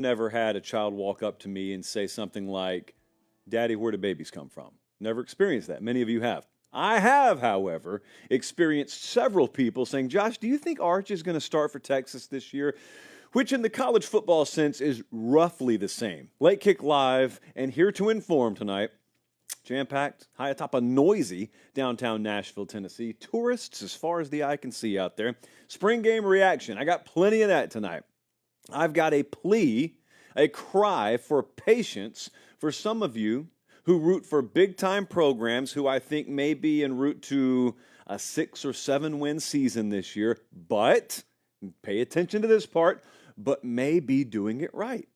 Never had a child walk up to me and say something like, "Daddy, where do babies come from?" Never experienced that. Many of you have. I have, however, experienced several people saying, "Josh, do you think Arch is going to start for Texas this year?" Which in the college football sense is roughly the same. Late Kick Live, and here to inform tonight, jam-packed, high atop a noisy downtown Nashville, Tennessee. Tourists as far as the eye can see out there. Spring game reaction. I got plenty of that tonight. I've got a plea, a cry for patience for some of you who root for big-time programs who I think may be en route to a 6 or 7 win season this year, but, pay attention to this part, but may be doing it right.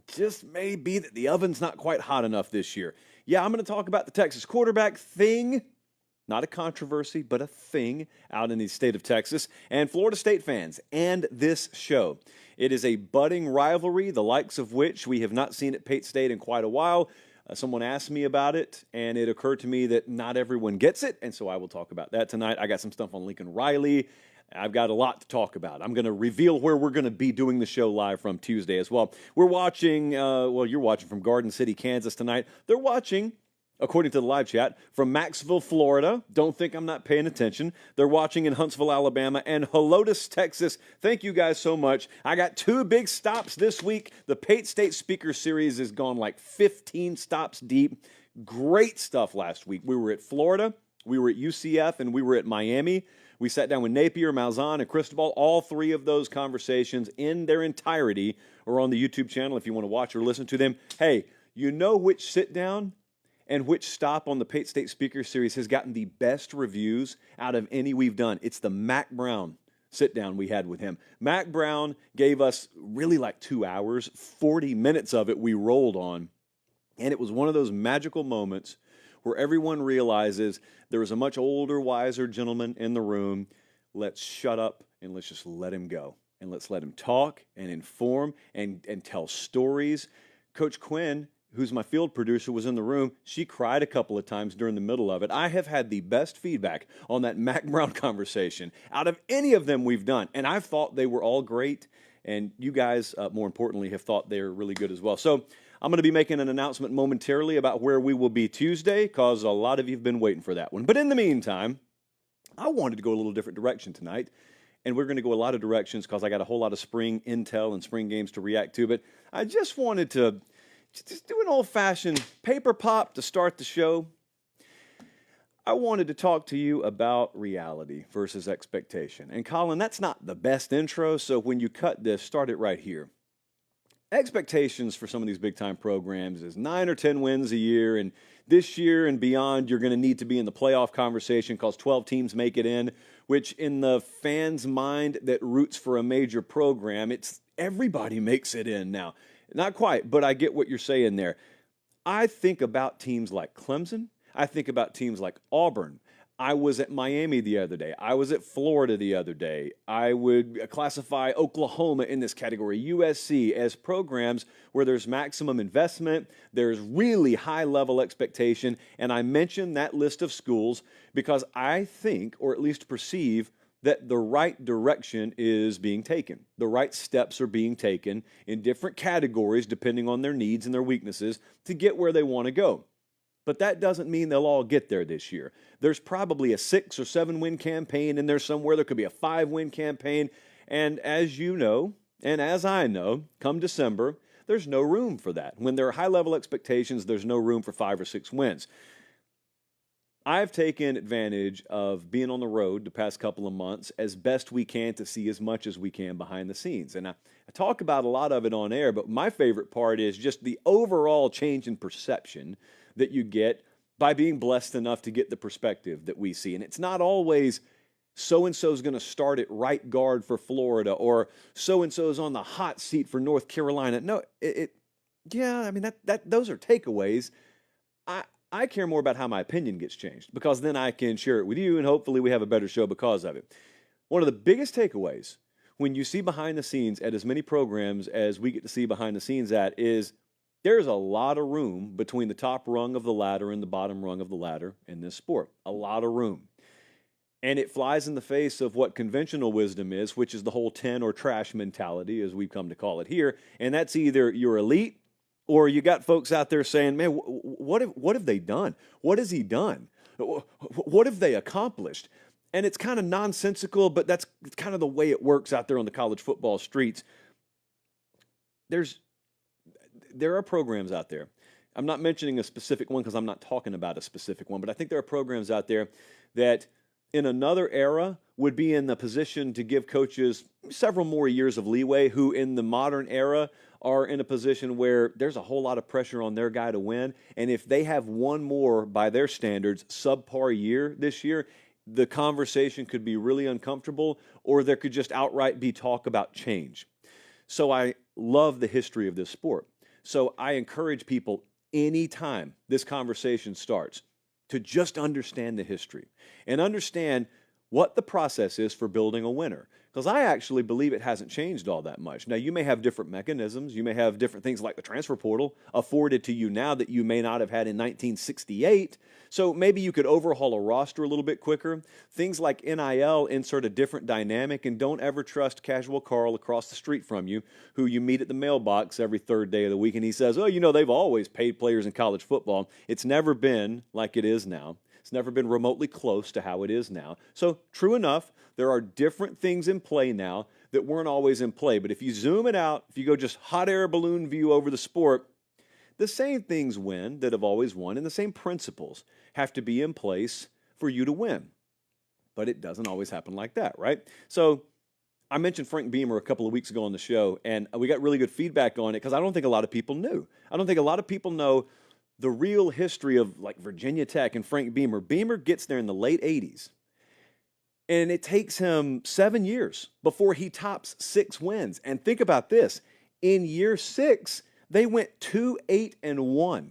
Just may be that the oven's not quite hot enough this year. Yeah, I'm going to talk about the Texas quarterback thing. Not a controversy, but a thing out in the state of Texas. And Florida State fans, and this show. It is a budding rivalry, the likes of which we have not seen at Pate State in quite a while. Someone asked me about it, and it occurred to me that not everyone gets it, and so I will talk about that tonight. I got some stuff on Lincoln Riley. I've got a lot to talk about. I'm going to reveal where we're going to be doing the show live from Tuesday as well. We're watching, you're watching from Garden City, Kansas tonight. They're watching, according to the live chat, from Maxville, Florida. Don't think I'm not paying attention. They're watching in Huntsville, Alabama, and Helotes, Texas. Thank you guys so much. I got 2 big stops this week. The Pate State Speaker Series has gone like 15 stops deep. Great stuff last week. We were at Florida, we were at UCF, and we were at Miami. We sat down with Napier, Malzahn, and Cristobal. All 3 of those conversations in their entirety are on the YouTube channel if you want to watch or listen to them. Hey, you know which sit-down and which stop on the Pate State Speaker Series has gotten the best reviews out of any we've done? It's the Mack Brown sit-down we had with him. Mack Brown gave us really like 2 hours, 40 minutes of it we rolled on, and it was one of those magical moments where everyone realizes there is a much older, wiser gentleman in the room. Let's shut up and let's just let him go. And let's let him talk and inform and tell stories. Coach Quinn, who's my field producer, was in the room. She cried a couple of times during the middle of it. I have had the best feedback on that Mack Brown conversation out of any of them we've done. And I've thought they were all great. And you guys, more importantly, have thought they're really good as well. So I'm going to be making an announcement momentarily about where we will be Tuesday, because a lot of you have been waiting for that one. But in the meantime, I wanted to go a little different direction tonight, and we're going to go a lot of directions because I got a whole lot of spring intel and spring games to react to. But I just wanted to just do an old-fashioned paper pop to start the show. I wanted to talk to you about reality versus expectation. And Colin, that's not the best intro, so when you cut this, start it right here. Expectations for some of these big-time programs is 9 or 10 wins a year, and this year and beyond, you're going to need to be in the playoff conversation because 12 teams make it in, which in the fan's mind that roots for a major program, it's everybody makes it in now. Not quite, but I get what you're saying there. I think about teams like Clemson. I think about teams like Auburn. I was at Miami the other day. I was at Florida the other day. I would classify Oklahoma in this category, USC, as programs where there's maximum investment, there's really high-level expectation, and I mention that list of schools because I think, or at least perceive, that the right direction is being taken. The right steps are being taken in different categories depending on their needs and their weaknesses to get where they want to go. But that doesn't mean they'll all get there this year. There's probably a 6 or 7 win campaign in there somewhere. There could be a 5-win campaign. And as you know, and as I know, come December, there's no room for that. When there are high-level expectations, there's no room for 5 or 6 wins. I've taken advantage of being on the road the past couple of months as best we can to see as much as we can behind the scenes. And I talk about a lot of it on air, but my favorite part is just the overall change in perception that you get by being blessed enough to get the perspective that we see. And it's not always so-and-so is going to start at right guard for Florida or so-and-so is on the hot seat for North Carolina. No, those are takeaways. I care more about how my opinion gets changed because then I can share it with you and hopefully we have a better show because of it. One of the biggest takeaways when you see behind the scenes at as many programs as we get to see behind the scenes at is there's a lot of room between the top rung of the ladder and the bottom rung of the ladder in this sport. A lot of room. And it flies in the face of what conventional wisdom is, which is the whole 10 or trash mentality, as we've come to call it here. And that's either you're elite or you got folks out there saying, man, what have they done? What has he done? What have they accomplished? And it's kind of nonsensical, but that's kind of the way it works out there on the college football streets. There are programs out there. I'm not mentioning a specific one because I'm not talking about a specific one, but I think there are programs out there that in another era would be in the position to give coaches several more years of leeway, who in the modern era are in a position where there's a whole lot of pressure on their guy to win. And if they have one more, by their standards, subpar year this year, the conversation could be really uncomfortable, or there could just outright be talk about change. So I love the history of this sport. So I encourage people anytime this conversation starts to just understand the history and understand what the process is for building a winner. Because I actually believe it hasn't changed all that much. Now, you may have different mechanisms. You may have different things like the transfer portal afforded to you now that you may not have had in 1968. So maybe you could overhaul a roster a little bit quicker. Things like NIL insert a different dynamic, and don't ever trust casual Carl across the street from you who you meet at the mailbox every third day of the week, and he says, oh, you know, they've always paid players in college football. It's never been like it is now. It's never been remotely close to how it is now. So true enough, there are different things in play now that weren't always in play. But if you zoom it out, if you go just hot air balloon view over the sport, the same things win that have always won, and the same principles have to be in place for you to win. But it doesn't always happen like that, right? So I mentioned Frank Beamer a couple of weeks ago on the show, and we got really good feedback on it because I don't think a lot of people knew. I don't think a lot of people know the real history of like Virginia Tech and Frank Beamer. Beamer gets there in the late 80s. And it takes him 7 years before he tops 6 wins. And think about this. In year 6, they went 2-8-1.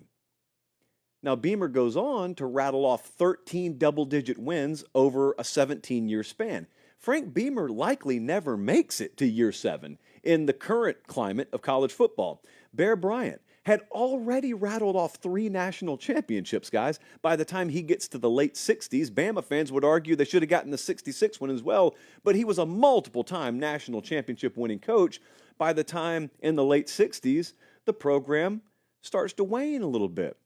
Now, Beamer goes on to rattle off 13 double-digit wins over a 17-year span. Frank Beamer likely never makes it to year 7 in the current climate of college football. Bear Bryant had already rattled off 3 national championships, guys. By the time he gets to the late 60s, Bama fans would argue they should have gotten the 66 one as well, but he was a multiple-time national championship winning coach. By the time in the late 60s, the program starts to wane a little bit.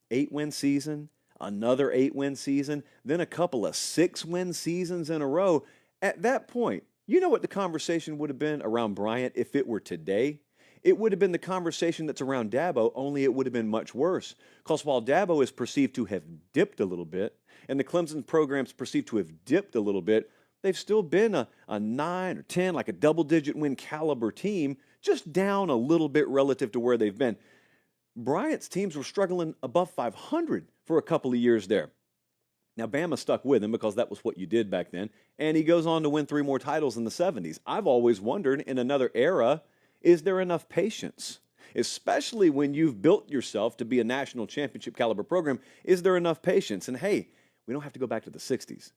8-win season, another 8-win season, then a couple of 6-win seasons in a row. At that point, you know what the conversation would have been around Bryant if it were today? It would have been the conversation that's around Dabo, only it would have been much worse. Because while Dabo is perceived to have dipped a little bit, and the Clemson program's perceived to have dipped a little bit, they've still been a 9 or 10, like a double-digit win caliber team, just down a little bit relative to where they've been. Bryant's teams were struggling above 500 for a couple of years there. Now, Bama stuck with him because that was what you did back then, and he goes on to win 3 more titles in the 70s. I've always wondered, in another era, is there enough patience? Especially when you've built yourself to be a national championship caliber program, is there enough patience? And hey, we don't have to go back to the 60s.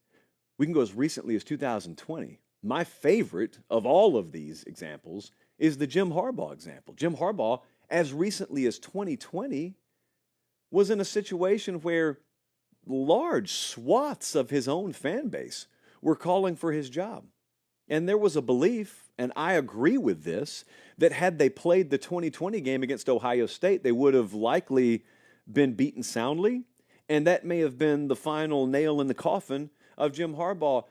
We can go as recently as 2020. My favorite of all of these examples is the Jim Harbaugh example. Jim Harbaugh, as recently as 2020, was in a situation where large swaths of his own fan base were calling for his job. And there was a belief, and I agree with this, that had they played the 2020 game against Ohio State, they would have likely been beaten soundly, and that may have been the final nail in the coffin of Jim Harbaugh.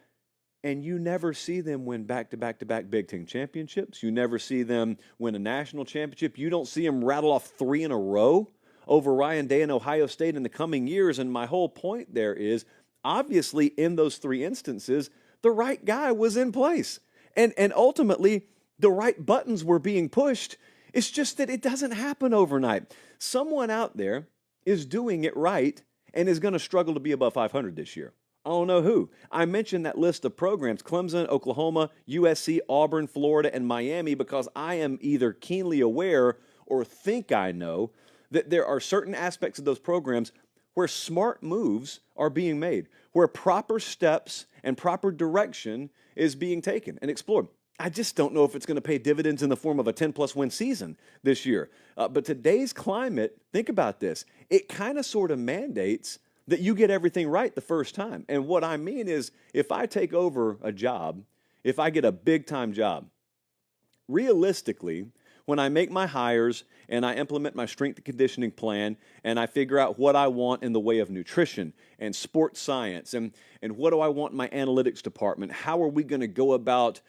And you never see them win back-to-back-to-back Big Ten championships. You never see them win a national championship. You don't see them rattle off 3 in a row over Ryan Day and Ohio State in the coming years. And my whole point there is, obviously, in those 3 instances, the right guy was in place. And ultimately, the right buttons were being pushed. It's just that it doesn't happen overnight. Someone out there is doing it right and is going to struggle to be above 500 this year. I don't know who. I mentioned that list of programs, Clemson, Oklahoma, USC, Auburn, Florida, and Miami, because I am either keenly aware or think I know that there are certain aspects of those programs where smart moves are being made, where proper steps and proper direction is being taken and explored. I just don't know if it's going to pay dividends in the form of a 10-plus win season this year. But today's climate, think about this, it kind of sort of mandates that you get everything right the first time. And what I mean is, if I take over a job, if I get a big-time job, realistically, when I make my hires and I implement my strength and conditioning plan and I figure out what I want in the way of nutrition and sports science and what do I want in my analytics department, how are we going to go about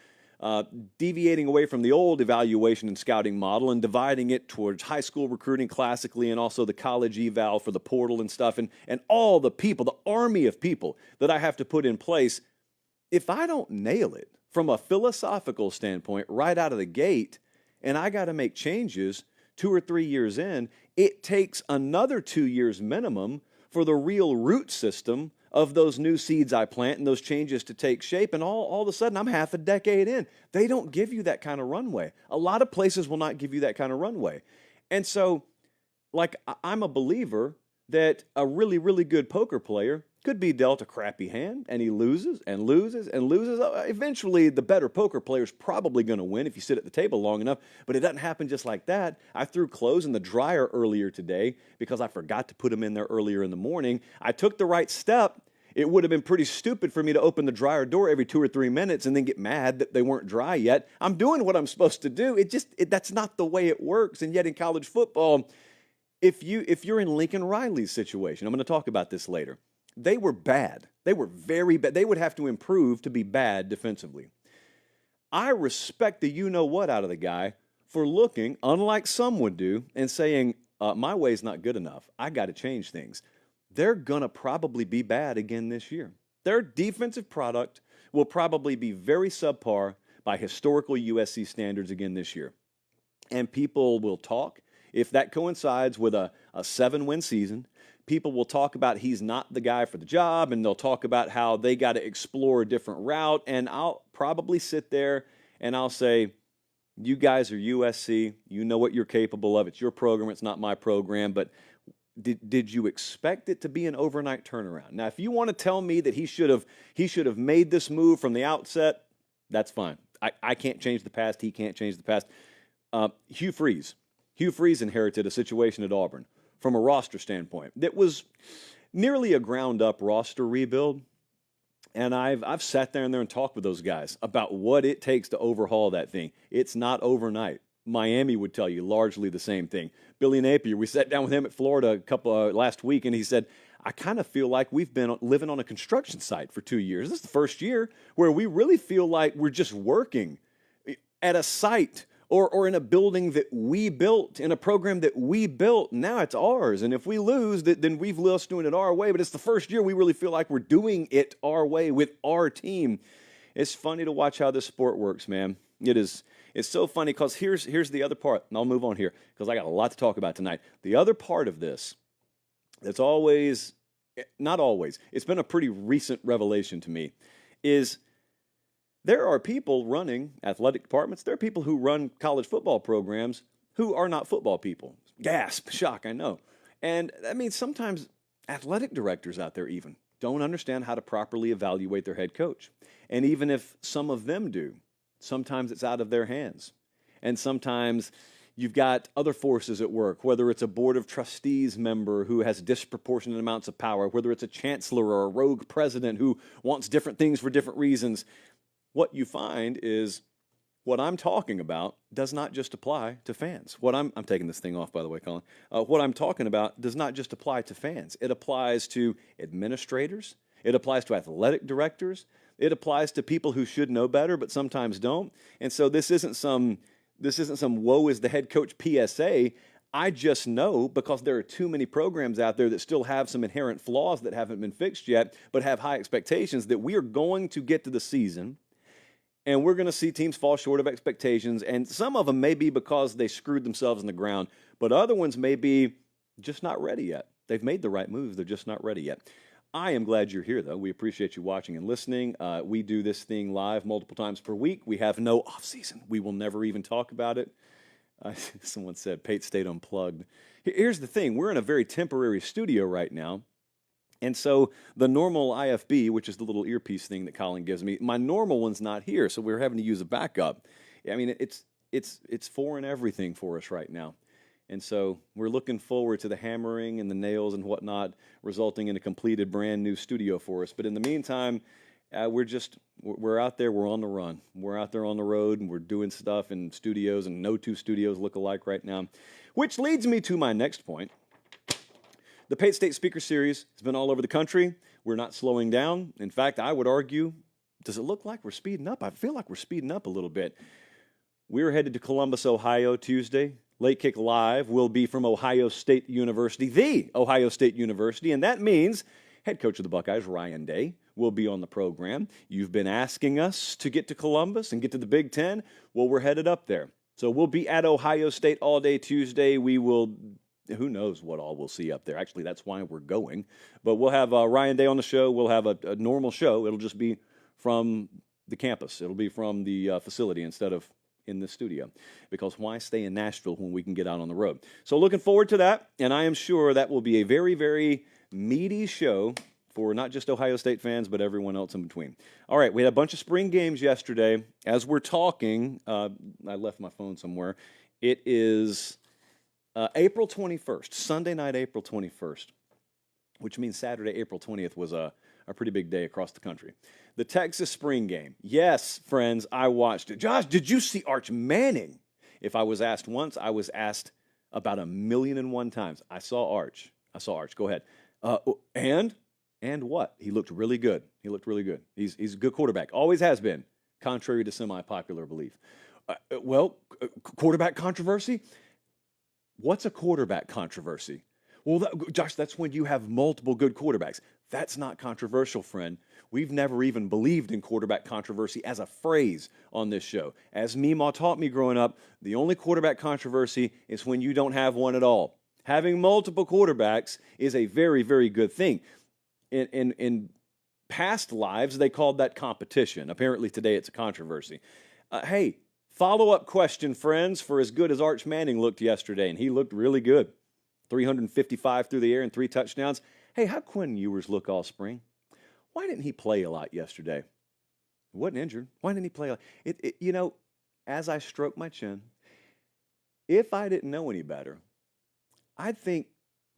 deviating away from the old evaluation and scouting model and dividing it towards high school recruiting classically and also the college eval for the portal and stuff and all the people, the army of people that I have to put in place. If I don't nail it from a philosophical standpoint right out of the gate, and I got to make changes 2 or 3 years in, it takes another 2 years minimum for the real root system of those new seeds I plant and those changes to take shape. And all of a sudden, I'm half a decade in. They don't give you that kind of runway. A lot of places will not give you that kind of runway. And so, like, I'm a believer that a really, really good poker player could be dealt a crappy hand, and he loses and loses and loses. Eventually, the better poker player is probably going to win if you sit at the table long enough, but it doesn't happen just like that. I threw clothes in the dryer earlier today because I forgot to put them in there earlier in the morning. I took the right step. It would have been pretty stupid for me to open the dryer door every 2 or 3 minutes and then get mad that they weren't dry yet. I'm doing what I'm supposed to do. That's not the way it works. And yet in college football, if you're in Lincoln Riley's situation, I'm going to talk about this later. They were bad. They were very bad. They would have to improve to be bad defensively. I respect the you-know-what out of the guy for looking, unlike some would do, and saying, my way's not good enough. I got to change things. They're going to probably be bad again this year. Their defensive product will probably be very subpar by historical USC standards again this year. And people will talk. If that coincides with a 7-win season, people will talk about he's not the guy for the job, and they'll talk about how they got to explore a different route. And I'll probably sit there and I'll say, you guys are USC. You know what you're capable of. It's your program. It's not my program. But did you expect it to be an overnight turnaround? Now, if you want to tell me that he should have made this move from the outset, that's fine. I can't change the past. He can't change the past. Hugh Freeze inherited a situation at Auburn from a roster standpoint that was nearly a ground-up roster rebuild. And I've sat there and talked with those guys about what it takes to overhaul that thing. It's not overnight. Miami would tell you largely the same thing. Billy Napier, we sat down with him at Florida last week, and he said, I kind of feel like we've been living on a construction site for 2 years. This is the first year where we really feel like we're just working at a site or in a building that we built, in a program that we built. Now it's ours. And if we lose, then we've lost doing it our way. But it's the first year we really feel like we're doing it our way with our team. It's funny to watch how this sport works, man. It's so funny because here's the other part, and I'll move on here because I got a lot to talk about tonight. The other part of this that's not always, it's been a pretty recent revelation to me, is there are people running athletic departments, there are people who run college football programs who are not football people. Gasp, shock, I know. And that means sometimes athletic directors out there even don't understand how to properly evaluate their head coach. And even if some of them do, sometimes it's out of their hands. And sometimes you've got other forces at work, whether it's a board of trustees member who has disproportionate amounts of power, whether it's a chancellor or a rogue president who wants different things for different reasons. What you find is what I'm talking about does not just apply to fans. I'm taking this thing off, by the way, Colin. What I'm talking about does not just apply to fans. It applies to administrators. It applies to athletic directors. It applies to people who should know better but sometimes don't. And so this isn't some woe is the head coach PSA. I just know because there are too many programs out there that still have some inherent flaws that haven't been fixed yet, but have high expectations that we are going to get to the season and we're going to see teams fall short of expectations. And some of them may be because they screwed themselves in the ground, but other ones may be just not ready yet. They've made the right moves. They're just not ready yet. I am glad you're here, though. We appreciate you watching and listening. We do this thing live multiple times per week. We have no off season. We will never even talk about it. Someone said Pate stayed unplugged. Here's the thing. We're in a very temporary studio right now. And so the normal IFB, which is the little earpiece thing that Colin gives me, my normal one's not here, so we're having to use a backup. I mean, it's foreign everything for us right now. And so we're looking forward to the hammering and the nails and whatnot, resulting in a completed brand new studio for us. But in the meantime, we're out there, we're on the run. We're out there on the road, and we're doing stuff in studios, and no two studios look alike right now. Which leads me to my next point. The Pate State Speaker Series has been all over the country. We're not slowing down. In fact, I would argue, does it look like we're speeding up? I feel like we're speeding up a little bit. We're headed to Columbus, Ohio, Tuesday. Late Kick Live will be from Ohio State University, the Ohio State University, and that means head coach of the Buckeyes, Ryan Day, will be on the program. You've been asking us to get to Columbus and get to the Big Ten. Well, we're headed up there. So we'll be at Ohio State all day Tuesday. We will, who knows what all we'll see up there. Actually, that's why we're going. But we'll have Ryan Day on the show. We'll have a normal show. It'll just be from the campus. It'll be from the facility instead of in the studio, because why stay in Nashville when we can get out on the road? So looking forward to that, and I am sure that will be a very, very meaty show for not just Ohio State fans, but everyone else in between. All right, we had a bunch of spring games yesterday. As we're talking, I left my phone somewhere. It is April 21st, Sunday night, April 21st, which means Saturday, April 20th was a pretty big day across the country. The Texas spring game. Yes, friends, I watched it. Josh, did you see Arch Manning? If I was asked once, I was asked about 1,000,001 times. I saw Arch. Go ahead. And what? He looked really good. He's a good quarterback. Always has been, contrary to semi-popular belief. Quarterback controversy? What's a quarterback controversy? Well, Josh, that's when you have multiple good quarterbacks. That's not controversial, friend. We've never even believed in quarterback controversy as a phrase on this show. As Meemaw taught me growing up, the only quarterback controversy is when you don't have one at all. Having multiple quarterbacks is a very, very good thing. In past lives, they called that competition. Apparently today it's a controversy. Hey, follow-up question, friends, for as good as Arch Manning looked yesterday, and he looked really good. 355 through the air and 3 touchdowns. Hey, how'd Quinn Ewers look all spring? Why didn't he play a lot yesterday? He wasn't injured. Why didn't he play a lot? As I stroke my chin, if I didn't know any better, I'd think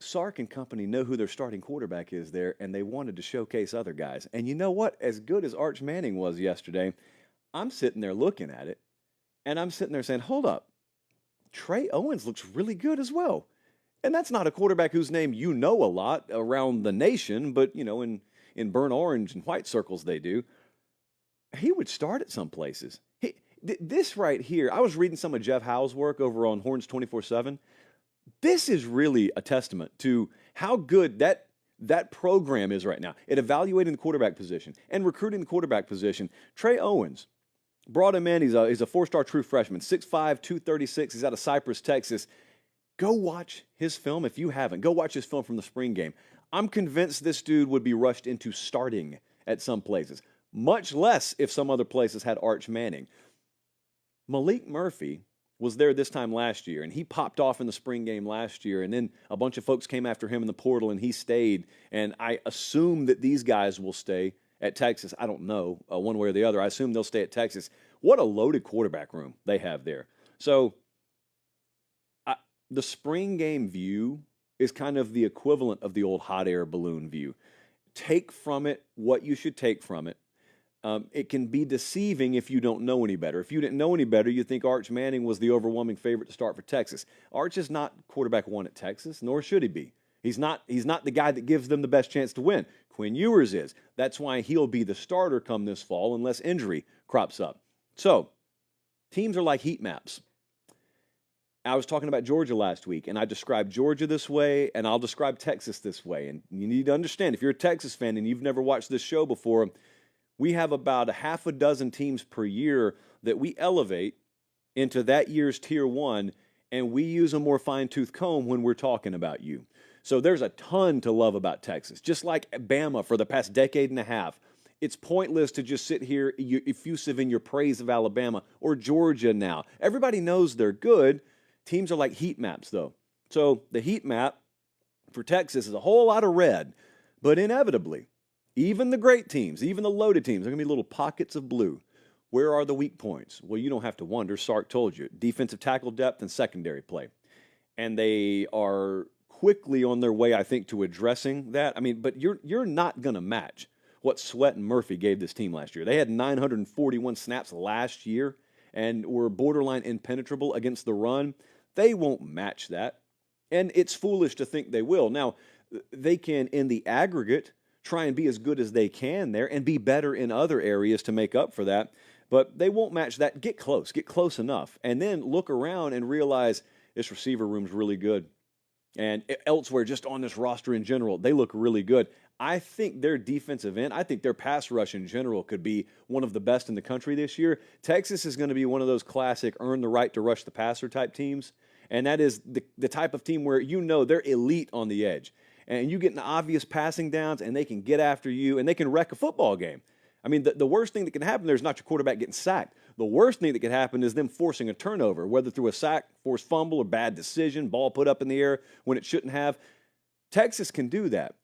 Sark and company know who their starting quarterback is there, and they wanted to showcase other guys. And you know what? As good as Arch Manning was yesterday, I'm sitting there looking at it, and I'm sitting there saying, hold up, Trey Owens looks really good as well. And that's not a quarterback whose name you know a lot around the nation, but, in burnt orange and white circles they do. He would start at some places. This right here, I was reading some of Jeff Howe's work over on Horns 24/7. This is really a testament to how good that program is right now at evaluating the quarterback position and recruiting the quarterback position. Trey Owens brought him in. He's a 4-star true freshman, 6'5", 236. He's out of Cypress, Texas. Go watch his film if you haven't. Go watch his film from the spring game. I'm convinced this dude would be rushed into starting at some places, much less if some other places had Arch Manning. Malik Murphy was there this time last year, and he popped off in the spring game last year, and then a bunch of folks came after him in the portal, and he stayed. And I assume that these guys will stay at Texas. I don't know one way or the other. I assume they'll stay at Texas. What a loaded quarterback room they have there. So the spring game view is kind of the equivalent of the old hot air balloon view. Take from it what you should take from it. It can be deceiving if you don't know any better. If you didn't know any better, you'd think Arch Manning was the overwhelming favorite to start for Texas. Arch is not quarterback one at Texas, nor should he be. He's not the guy that gives them the best chance to win. Quinn Ewers is. That's why he'll be the starter come this fall unless injury crops up. So, teams are like heat maps. I was talking about Georgia last week, and I described Georgia this way, and I'll describe Texas this way. And you need to understand, if you're a Texas fan and you've never watched this show before, we have about a half a dozen teams per year that we elevate into that year's Tier 1, and we use a more fine-tooth comb when we're talking about you. So there's a ton to love about Texas. Just like Bama for the past decade and a half, it's pointless to just sit here effusive in your praise of Alabama or Georgia now. Everybody knows they're good. Teams are like heat maps, though. So the heat map for Texas is a whole lot of red, but inevitably, even the great teams, even the loaded teams, there are going to be little pockets of blue. Where are the weak points? Well, you don't have to wonder. Sark told you. Defensive tackle depth and secondary play. and they are quickly on their way, I think, to addressing that. I mean, but you're not going to match what Sweat and Murphy gave this team last year. They had 941 snaps last year and were borderline impenetrable against the run. They won't match that, and it's foolish to think they will. Now, they can, in the aggregate, try and be as good as they can there and be better in other areas to make up for that, but they won't match that. Get close enough, and then look around and realize this receiver room's really good. And elsewhere, just on this roster in general, they look really good. I think their defensive end, I think their pass rush in general could be one of the best in the country this year. Texas is going to be one of those classic earn the right to rush the passer type teams. And that is the type of team where you know they're elite on the edge. And you get in obvious passing downs, and they can get after you, and they can wreck a football game. I mean, the worst thing that can happen there is not your quarterback getting sacked. The worst thing that could happen is them forcing a turnover, whether through a sack, forced fumble, or bad decision, ball put up in the air when it shouldn't have. Texas can do that,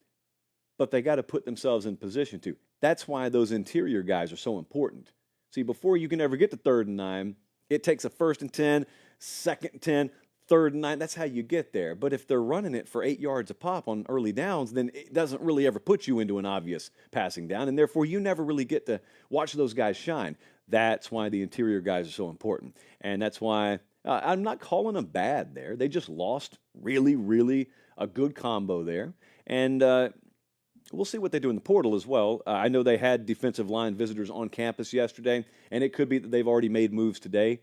but they got to put themselves in position to. That's why those interior guys are so important. See, before you can ever get to 3rd and 9, it takes a 1st and 10, 2nd and 10, 3rd and 9. That's how you get there. But if they're running it for 8 yards a pop on early downs, then it doesn't really ever put you into an obvious passing down, and therefore you never really get to watch those guys shine. That's why the interior guys are so important, and that's why I'm not calling them bad there. They just lost really, really a good combo there, and we'll see what they do in the portal as well. I know they had defensive line visitors on campus yesterday, and it could be that they've already made moves today.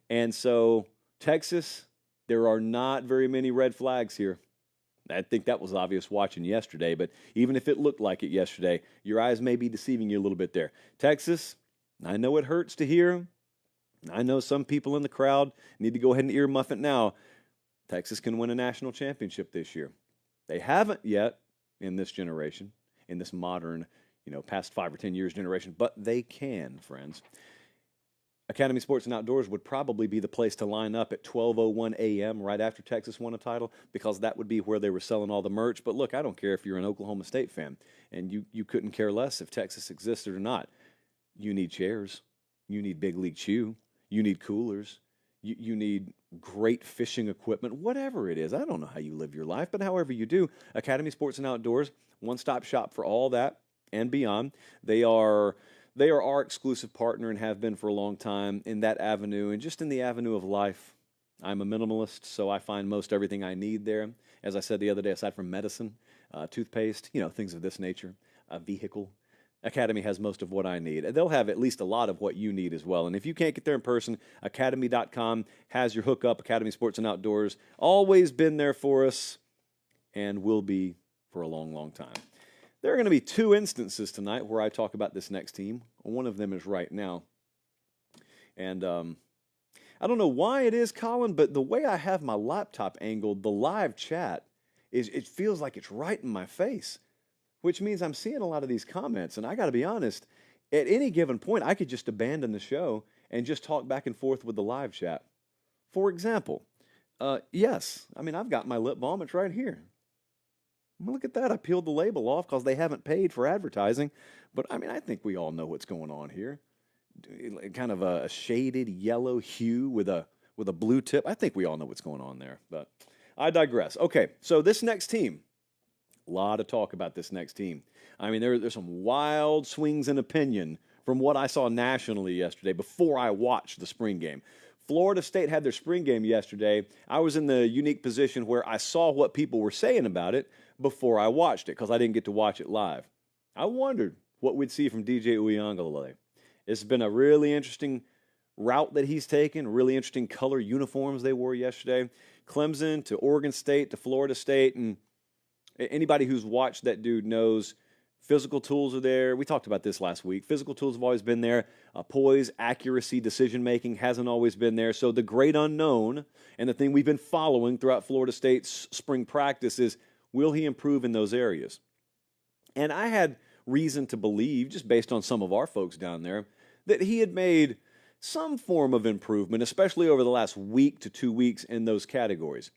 And so Texas, there are not very many red flags here. I think that was obvious watching yesterday, but even if it looked like it yesterday, your eyes may be deceiving you a little bit there. Texas, I know it hurts to hear. I know some people in the crowd need to go ahead and earmuff it now. Texas can win a national championship this year. They haven't yet in this generation, in this modern, past 5 or 10 years generation, but they can, friends. Academy Sports and Outdoors would probably be the place to line up at 12:01 a.m. right after Texas won a title, because that would be where they were selling all the merch. But look, I don't care if you're an Oklahoma State fan, and you couldn't care less if Texas existed or not. You need chairs. You need Big League Chew. You need coolers. You need great fishing equipment, whatever it is. I don't know how you live your life, but however you do, Academy Sports and Outdoors, one-stop shop for all that and beyond. They are our exclusive partner and have been for a long time in that avenue and just in the avenue of life. I'm a minimalist, so I find most everything I need there. As I said the other day, aside from medicine, toothpaste, things of this nature, a vehicle, Academy has most of what I need. They'll have at least a lot of what you need as well. And if you can't get there in person, academy.com has your hookup. Academy Sports and Outdoors, always been there for us and will be for a long, long time. There are going to be 2 instances tonight where I talk about this next team. One of them is right now. And I don't know why it is, Colin, but the way I have my laptop angled, the live chat, it feels like it's right in my face, which means I'm seeing a lot of these comments. And I got to be honest, at any given point, I could just abandon the show and just talk back and forth with the live chat. For example, yes, I've got my lip balm. It's right here. Look at that. I peeled the label off because they haven't paid for advertising. But, I think we all know what's going on here. Kind of a shaded yellow hue with a blue tip. I think we all know what's going on there. But I digress. Okay, so this next team. A lot of talk about this next team. There's some wild swings in opinion from what I saw nationally yesterday before I watched the spring game. Florida State had their spring game yesterday. I was in the unique position where I saw what people were saying about it before I watched it because I didn't get to watch it live. I wondered what we'd see from DJ Uyunglele. It's been a really interesting route that he's taken, really interesting color uniforms they wore yesterday. Clemson to Oregon State to Florida State, and anybody who's watched that dude knows physical tools are there. We talked about this last week. Physical tools have always been there. Poise, accuracy, decision-making hasn't always been there. So the great unknown and the thing we've been following throughout Florida State's spring practice is, will he improve in those areas? And I had reason to believe, just based on some of our folks down there, that he had made some form of improvement, especially over the last week to 2 weeks in those categories.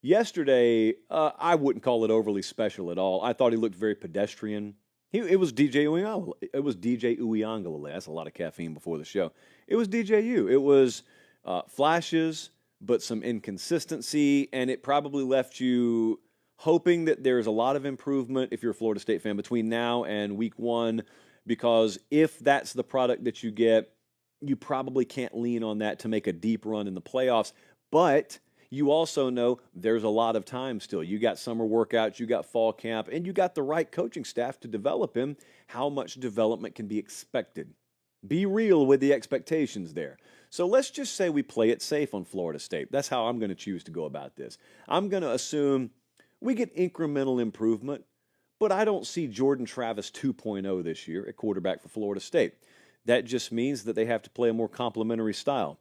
Yesterday, I wouldn't call it overly special at all. I thought he looked very pedestrian. It was DJ Uyunglele. It was DJ Uyunglele. That's a lot of caffeine before the show. It was DJU. It was flashes, but some inconsistency, and it probably left you hoping that there's a lot of improvement if you're a Florida State fan between now and week 1, because if that's the product that you get, you probably can't lean on that to make a deep run in the playoffs. But you also know there's a lot of time still. You got summer workouts, you got fall camp, and you got the right coaching staff to develop him. How much development can be expected? Be real with the expectations there. So let's just say we play it safe on Florida State. That's how I'm going to choose to go about this. I'm going to assume we get incremental improvement, but I don't see Jordan Travis 2.0 this year at quarterback for Florida State. That just means that they have to play a more complementary style.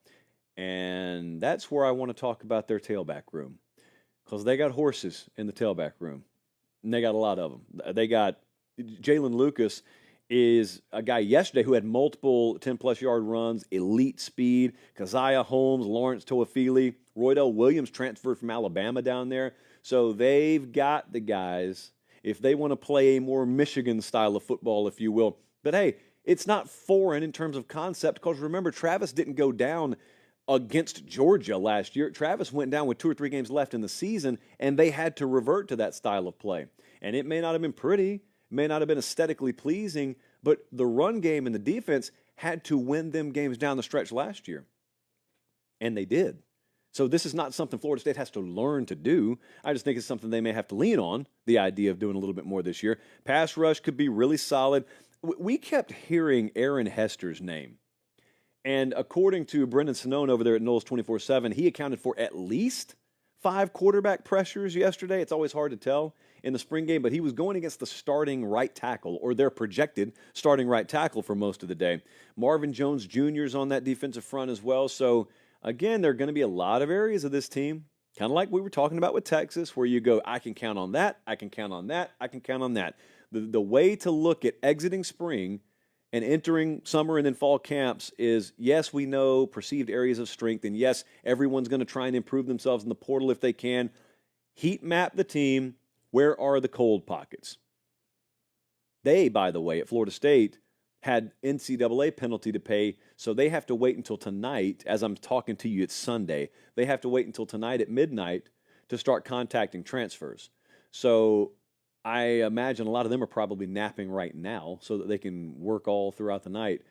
And that's where I want to talk about their tailback room, because they got horses in the tailback room, and they got a lot of them. They got Jalen Lucas is a guy yesterday who had multiple 10-plus yard runs, elite speed. Keziah Holmes, Lawrence Toafili, Roydell Williams transferred from Alabama down there. So they've got the guys if they want to play a more Michigan style of football, if you will. But hey, it's not foreign in terms of concept, because remember, Travis didn't go down against Georgia last year. Travis went down with 2 or 3 games left in the season, and they had to revert to that style of play. And it may not have been pretty, may not have been aesthetically pleasing, but the run game and the defense had to win them games down the stretch last year. And they did. So this is not something Florida State has to learn to do. I just think it's something they may have to lean on, the idea of doing a little bit more this year. Pass rush could be really solid. We kept hearing Aaron Hester's name. And according to Brendan Sonnone over there at Knowles 24/7, he accounted for at least 5 quarterback pressures yesterday. It's always hard to tell in the spring game, but he was going against the starting right tackle, or their projected starting right tackle, for most of the day. Marvin Jones Jr. is on that defensive front as well. So, again, there are going to be a lot of areas of this team, kind of like we were talking about with Texas, where you go, I can count on that, I can count on that, I can count on that. The way to look at exiting spring and entering summer and then fall camps is, yes, we know perceived areas of strength, and yes, everyone's going to try and improve themselves in the portal if they can. Heat map the team. Where are the cold pockets? They, by the way, at Florida State, had NCAA penalty to pay, so they have to wait until tonight. As I'm talking to you, it's Sunday. They have to wait until tonight at midnight to start contacting transfers. So I imagine a lot of them are probably napping right now so that they can work all throughout the night.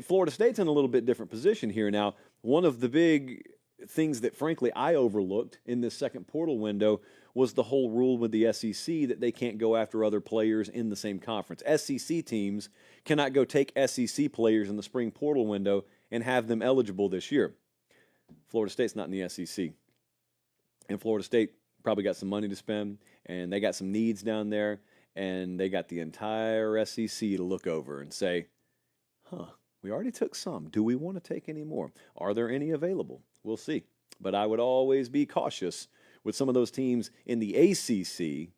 Florida State's in a little bit different position here now. One of the big things that, frankly, I overlooked in this second portal window was the whole rule with the SEC that they can't go after other players in the same conference. SEC teams cannot go take SEC players in the spring portal window and have them eligible this year. Florida State's not in the SEC. And Florida State probably got some money to spend, and they got some needs down there, and they got the entire SEC to look over and say, we already took some. Do we want to take any more? Are there any available? We'll see. But I would always be cautious with some of those teams in the ACC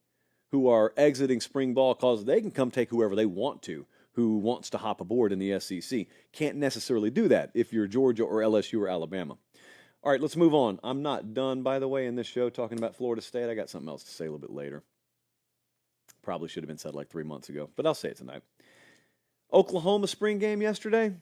who are exiting spring ball because they can come take whoever they want to, who wants to hop aboard in the SEC. Can't necessarily do that if you're Georgia or LSU or Alabama. All right, let's move on. I'm not done, by the way, in this show talking about Florida State. I got something else to say a little bit later. Probably should have been said like 3 months ago, but I'll say it tonight. Oklahoma spring game yesterday.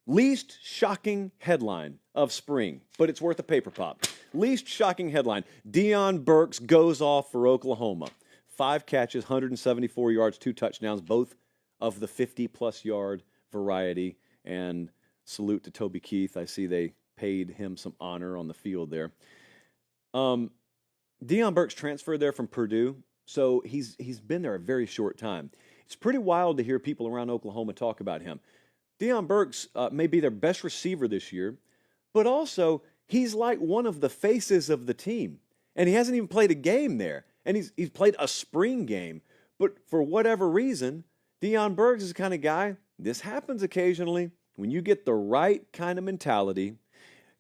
Least shocking headline of spring, but it's worth a paper pop. Least shocking headline. Deion Burks goes off for Oklahoma. 5 catches, 174 yards, 2 touchdowns, both of the 50-plus yard variety. And salute to Toby Keith. I see they paid him some honor on the field there. Deion Burks transferred there from Purdue, so he's been there a very short time. It's pretty wild to hear people around Oklahoma talk about him. Deion Burks may be their best receiver this year, but also he's like one of the faces of the team, and he hasn't even played a game there, and he's played a spring game. But for whatever reason, Deion Burks is the kind of guy, this happens occasionally, when you get the right kind of mentality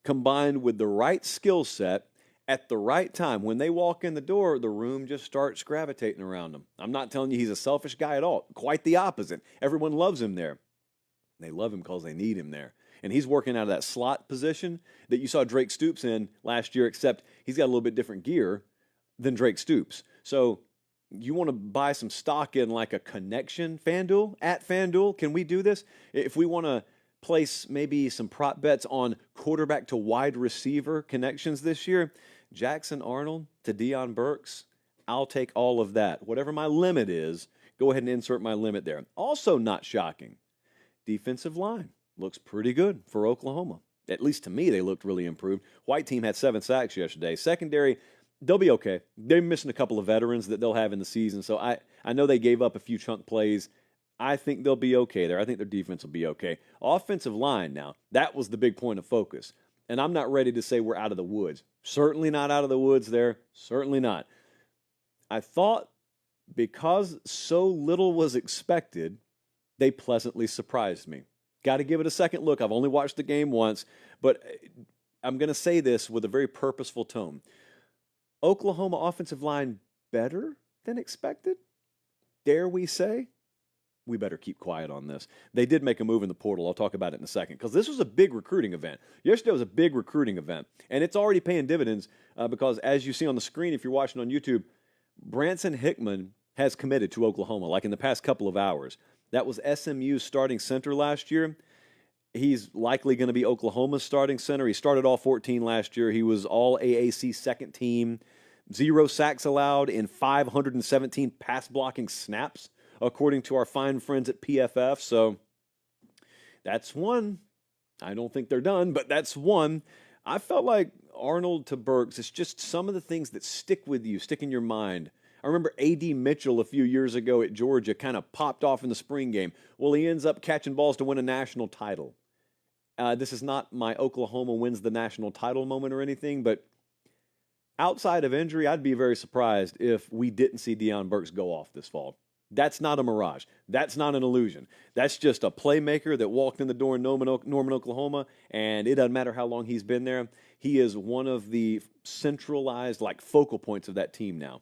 combined with the right skill set at the right time. When they walk in the door, the room just starts gravitating around him. I'm not telling you he's a selfish guy at all. Quite the opposite. Everyone loves him there. They love him because they need him there. And he's working out of that slot position that you saw Drake Stoops in last year, except he's got a little bit different gear than Drake Stoops. So you want to buy some stock in like a connection, FanDuel, at FanDuel. Can we do this? If we want to place maybe some prop bets on quarterback to wide receiver connections this year, Jackson Arnold to Deion Burks, I'll take all of that. Whatever my limit is, go ahead and insert my limit there. Also not shocking, defensive line looks pretty good for Oklahoma. At least to me, they looked really improved. White team had 7 sacks yesterday. Secondary, they'll be okay. They're missing a couple of veterans that they'll have in the season, so I know they gave up a few chunk plays. I think they'll be okay there. I think their defense will be okay. Offensive line now, that was the big point of focus. And I'm not ready to say we're out of the woods. Certainly not out of the woods there. Certainly not. I thought because so little was expected, they pleasantly surprised me. Got to give it a second look. I've only watched the game once, but I'm going to say this with a very purposeful tone. Oklahoma offensive line better than expected? Dare we say? We better keep quiet on this. They did make a move in the portal. I'll talk about it in a second because this was a big recruiting event. Yesterday was a big recruiting event, and it's already paying dividends because, as you see on the screen, if you're watching on YouTube, Branson Hickman has committed to Oklahoma, like in the past couple of hours. That was SMU's starting center last year. He's likely going to be Oklahoma's starting center. He started all 14 last year. He was all AAC second team. 0 sacks allowed in 517 pass blocking snaps, according to our fine friends at PFF. So that's one. I don't think they're done, but that's one. I felt like Arnold to Burks, it's just some of the things that stick with you, stick in your mind. I remember A.D. Mitchell a few years ago at Georgia kind of popped off in the spring game. Well, he ends up catching balls to win a national title. This is not my Oklahoma wins the national title moment or anything, but outside of injury, I'd be very surprised if we didn't see Deion Burks go off this fall. That's not a mirage. That's not an illusion. That's just a playmaker that walked in the door in Norman, Oklahoma, and it doesn't matter how long he's been there. He is one of the centralized, focal points of that team now.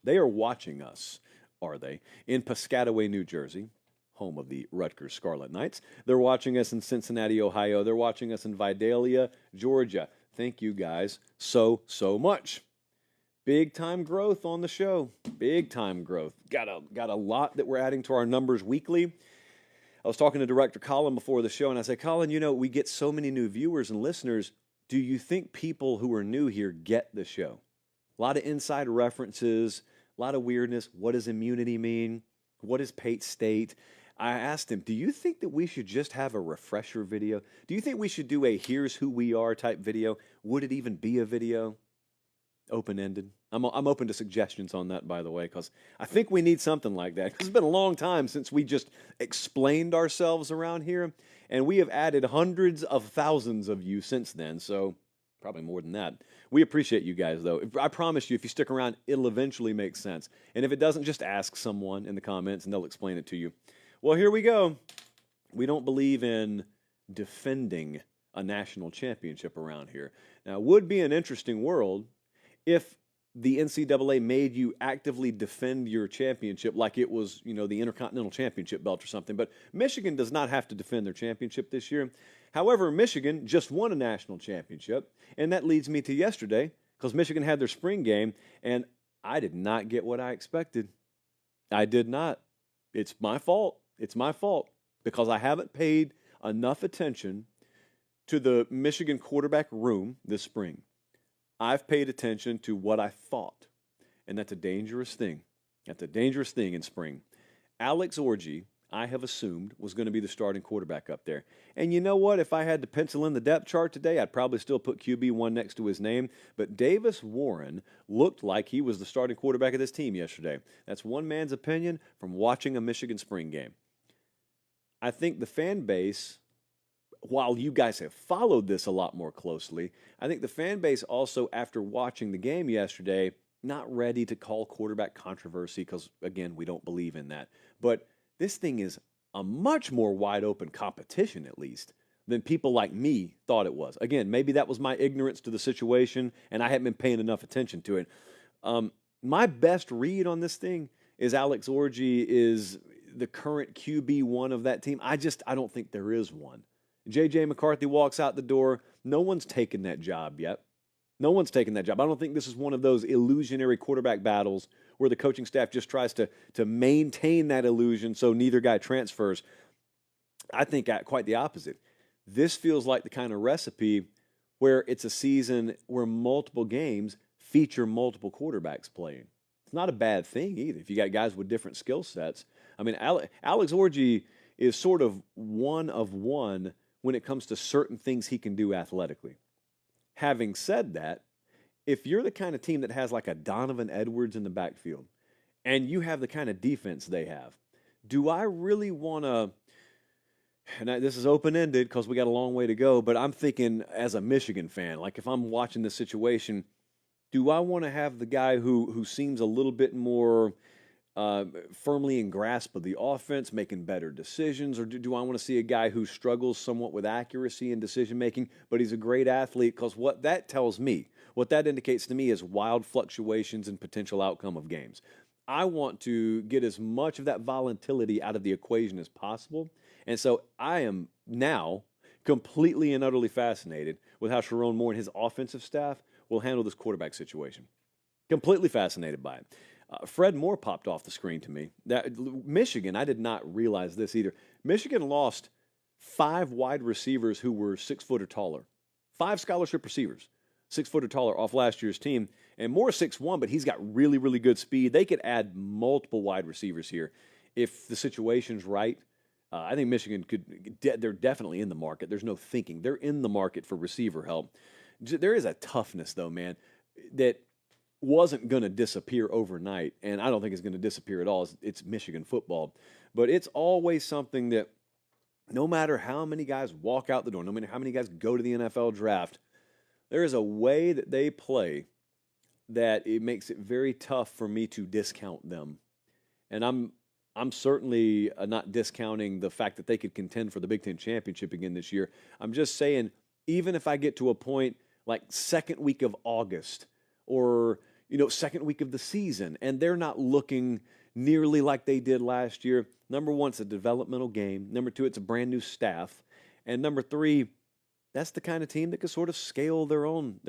They are watching us, are they, in Piscataway, New Jersey, home of the Rutgers Scarlet Knights. They're watching us in Cincinnati, Ohio. They're watching us in Vidalia, Georgia. Thank you guys so much. Big time growth on the show. Big time growth. Got a lot that we're adding to our numbers weekly. I was talking to Director Colin before the show, and I said, Colin, we get so many new viewers and listeners. Do you think people who are new here get the show? A lot of inside references, a lot of weirdness. What does immunity mean? What is Pate State? I asked him, do you think that we should just have a refresher video? Do you think we should do a here's who we are type video? Would it even be a video? Open-ended. I'm open to suggestions on that, by the way, because I think we need something like that. It's been a long time since we just explained ourselves around here, and we have added hundreds of thousands of you since then, so probably more than that. We appreciate you guys, though. I promise you, if you stick around, it'll eventually make sense. And if it doesn't, just ask someone in the comments, and they'll explain it to you. Well, here we go. We don't believe in defending a national championship around here. Now, it would be an interesting world if the NCAA made you actively defend your championship like it was, the Intercontinental Championship belt or something. But Michigan does not have to defend their championship this year. However, Michigan just won a national championship, and that leads me to yesterday, because Michigan had their spring game, and I did not get what I expected. I did not. It's my fault. It's my fault, because I haven't paid enough attention to the Michigan quarterback room this spring. I've paid attention to what I thought, and that's a dangerous thing. That's a dangerous thing in spring. Alex Orji, I have assumed, was going to be the starting quarterback up there. And you know what? If I had to pencil in the depth chart today, I'd probably still put QB1 next to his name. But Davis Warren looked like he was the starting quarterback of this team yesterday. That's one man's opinion from watching a Michigan spring game. I think the fan base, while you guys have followed this a lot more closely, I think the fan base also, after watching the game yesterday, not ready to call quarterback controversy because, again, we don't believe in that. But this thing is a much more wide open competition, at least, than people like me thought it was. Again, maybe that was my ignorance to the situation, and I hadn't been paying enough attention to it. My best read on this thing is Alex Orji is the current QB1 of that team. I don't think there is one. J.J. McCarthy walks out the door. No one's taken that job yet. No one's taken that job. I don't think this is one of those illusionary quarterback battles where the coaching staff just tries to maintain that illusion so neither guy transfers. I think quite the opposite. This feels like the kind of recipe where it's a season where multiple games feature multiple quarterbacks playing. It's not a bad thing either. If you got guys with different skill sets. I mean, Alex Orji is sort of one of one when it comes to certain things he can do athletically. Having said that, if you're the kind of team that has like a Donovan Edwards in the backfield and you have the kind of defense they have, do I really want to, and this is open-ended because we got a long way to go, but I'm thinking as a Michigan fan, like if I'm watching this situation, do I want to have the guy who seems a little bit more firmly in grasp of the offense, making better decisions, or do I want to see a guy who struggles somewhat with accuracy and decision-making, but he's a great athlete? Because what that tells me, what that indicates to me is wild fluctuations in potential outcome of games. I want to get as much of that volatility out of the equation as possible, and so I am now completely and utterly fascinated with how Sharon Moore and his offensive staff will handle this quarterback situation. Completely fascinated by it. Fred Moore popped off the screen to me. That Michigan, I did not realize this either. Michigan lost 5 wide receivers who were 6 foot or taller. 5 scholarship receivers, 6 foot or taller off last year's team. And Moore 6'1", but he's got really, really good speed. They could add multiple wide receivers here if the situation's right. I think Michigan could, they're definitely in the market. There's no thinking. They're in the market for receiver help. There is a toughness, though, man, that wasn't going to disappear overnight, and I don't think it's going to disappear at all. It's Michigan football. But it's always something that no matter how many guys walk out the door, no matter how many guys go to the NFL draft, there is a way that they play that it makes it very tough for me to discount them. And I'm certainly not discounting the fact that they could contend for the Big Ten championship again this year. I'm just saying, even if I get to a point like second week of August or second week of the season, and they're not looking nearly like they did last year. Number one, it's a developmental game. Number two, it's a brand new staff. And number three, that's the kind of team that can sort of scale their own